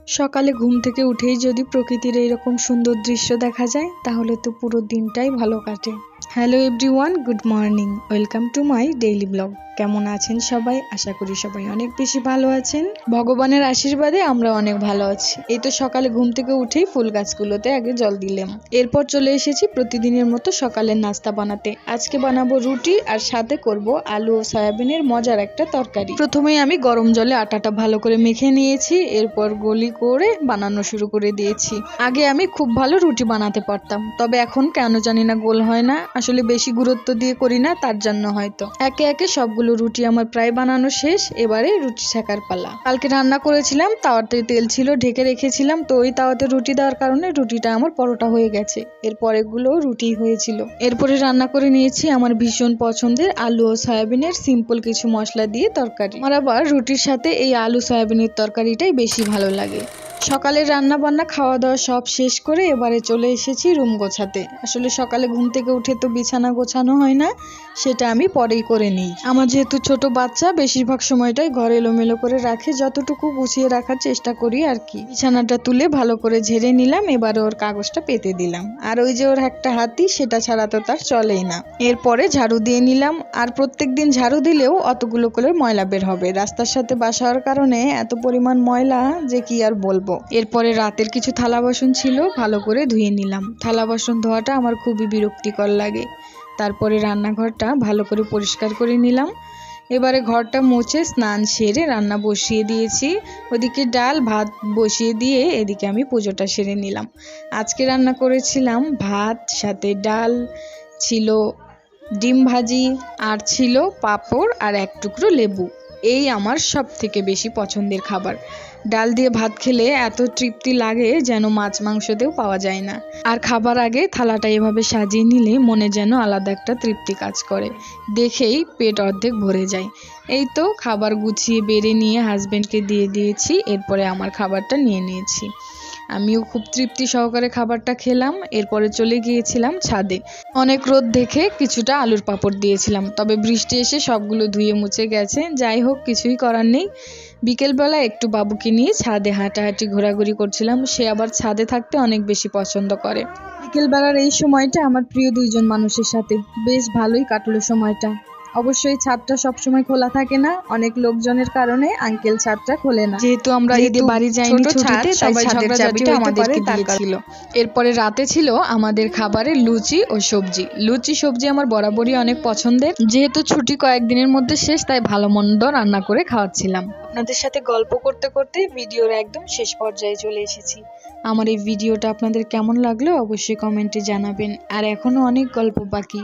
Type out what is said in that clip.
সকালে ঘুম থেকে উঠেই যদি প্রকৃতির এইরকম সুন্দর দৃশ্য দেখা যায় তাহলে তো পুরো দিনটাই ভালো কাটে। Hello everyone, good morning, welcome to my daily blog. কেমন আছেন সবাই? আশা করি সবাই অনেক বেশি ভালো আছেন। ভগবানের আশীর্বাদে আমরা অনেক ভালো আছি। এই তো সকালে ঘুম থেকে উঠেই ফুল গাছগুলোতে আগে জল দিলাম। এরপর চলে এসেছি প্রতিদিনের মতো সকালের নাস্তা বানাতে। আজকে বানাবো রুটি আর সাথে করব আলু ও সয়াবিনের মজার একটা তরকারি। প্রথমেই আমি গরম জলে আটাটা ভালো করে মেখে নিয়েছি, এরপর গলি করে বানানো শুরু করে দিয়েছি। আগে আমি খুব ভালো রুটি বানাতে পারতাম, তবে এখন কেন জানি না গোল হয় না। আসলে বেশি গুরুত্ব দিয়ে করি না, তার জন্য হয়তো। একে একে সবগুলো রুটি আমার প্রায় বানানো শেষ। এবারে রুটি ছেঁকার পালা। কালকে রান্না করেছিলাম, তাওয়াতে তেল ছিল, ঢেকে রেখেছিলাম, তো ওই তাওয়াতে রুটি দেওয়ার কারণে রুটিটা আমার পরোটা হয়ে গেছে। এরপর এগুলো রুটি হয়েছিল। এরপরে রান্না করে নিয়েছি আমার ভীষণ পছন্দের আলু ও সয়াবিনের সিম্পল কিছু মশলা দিয়ে তরকারি। আমার আবার রুটির সাথে এই আলু সয়াবিনের তরকারিটাই বেশি ভালো লাগে। সকালের রান্না বান্না খাওয়া দাওয়া সব শেষ করে এবারে চলে এসেছি রুম গোছাতে। আসলে সকালে ঘুম থেকে উঠে তো বিছানা গোছানো হয় না, সেটা আমি পরেই করে নিই। আমার যেহেতু ছোট বাচ্চা, বেশিরভাগ সময়টাই ঘর এলোমেলো করে রাখে, যতটুকু গুছিয়ে রাখার চেষ্টা করি আর কি। বিছানাটা তুলে ভালো করে ঝেড়ে নিলাম, এবারে ওর কাগজটা পেতে দিলাম। আর ওই যে ওর একটা হাতি, সেটা ছাড়া তো তার চলেই না। এরপরে ঝাড়ু দিয়ে নিলাম। আর প্রত্যেকদিন ঝাড়ু দিলেও অতগুলো করে ময়লা বের হবে। রাস্তার সাথে বাসা হওয়ার কারণে এত পরিমাণ ময়লা যে কি আর বলবো। এরপরে রাতের কিছু থালা বাসন ছিল, ভালো করে ধুয়ে নিলাম। থালা বাসন ধোয়াটা আমার খুবই বিরক্তিকর লাগে। তারপরে রান্নাঘরটা ভালো করে পরিষ্কার করে নিলাম। এবারে ঘরটা মুছে স্নান সেরে রান্না বসিয়ে দিয়েছি। ওদিকে ডাল ভাত বসিয়ে দিয়ে এদিকে আমি পুজোটা সেরে নিলাম। আজকে রান্না করেছিলাম ভাত, সাথে ডাল ছিল, ডিম ভাজি, আর ছিল পাঁপড় আর এক টুকরো লেবু। এই আমার সব থেকে বেশি পছন্দের খাবার। ডাল দিয়ে ভাত খেলে এত তৃপ্তি লাগে যেন মাছ মাংসতেও পাওয়া যায় না। আর খাবার আগে থালাটা এভাবে সাজিয়ে নিলে মনে যেন আলাদা একটা তৃপ্তি কাজ করে, দেখেই পেট অর্ধেক ভরে যায়। এই তো খাবার গুছিয়ে বেড়ে নিয়ে হাজবেন্ডকে দিয়ে দিয়েছি, এরপরে আমার খাবারটা নিয়ে নিয়েছি। আমিও খুব তৃপ্তি সহকারে খাবারটা খেলাম। এরপরে চলে গিয়েছিলাম ছাদে। অনেক রোদ দেখে কিছুটা আলুর পাঁপড় দিয়েছিলাম, তবে বৃষ্টি এসে সবগুলো ধুয়ে মুছে গেছে। যাই হোক, কিছুই করার নেই। বিকেলবেলা একটু বাবুকে নিয়ে ছাদে হাঁটাহাঁটি ঘোরাঘুরি করছিলাম। সে আবার ছাদে থাকতে অনেক বেশি পছন্দ করে। বিকেলবেলার এই সময়টা আমার প্রিয় দুইজন মানুষের সাথে বেশ ভালোই কাটলো সময়টা। অবশ্যই ছাদটা সবসময় খোলা থাকে না, অনেক লোকজনের কারণে আঙ্কেল ছাদটা খোলে না। যেহেতু আমরা ঈদে বাড়ি যাইনি ছুটিতে, তাই ছাদের চাবিটা আমাদেরকে দিয়েছিল। এরপরে রাতে ছিল আমাদের খাবারে লুচি ও সবজি। লুচি সবজি আমার বরাবরই অনেক পছন্দের। যেহেতু ছুটি কয়েকদিনের মধ্যে শেষ, তাই ভালো মন্দ রান্না করে খাওয়াচ্ছিলাম। আপনাদের সাথে গল্প করতে করতে ভিডিওর একদম শেষ পর্যায়ে চলে এসেছি। আমার এই ভিডিওটা আপনাদের কেমন লাগলো অবশ্যই কমেন্টে জানাবেন। আর এখনো অনেক গল্প বাকি।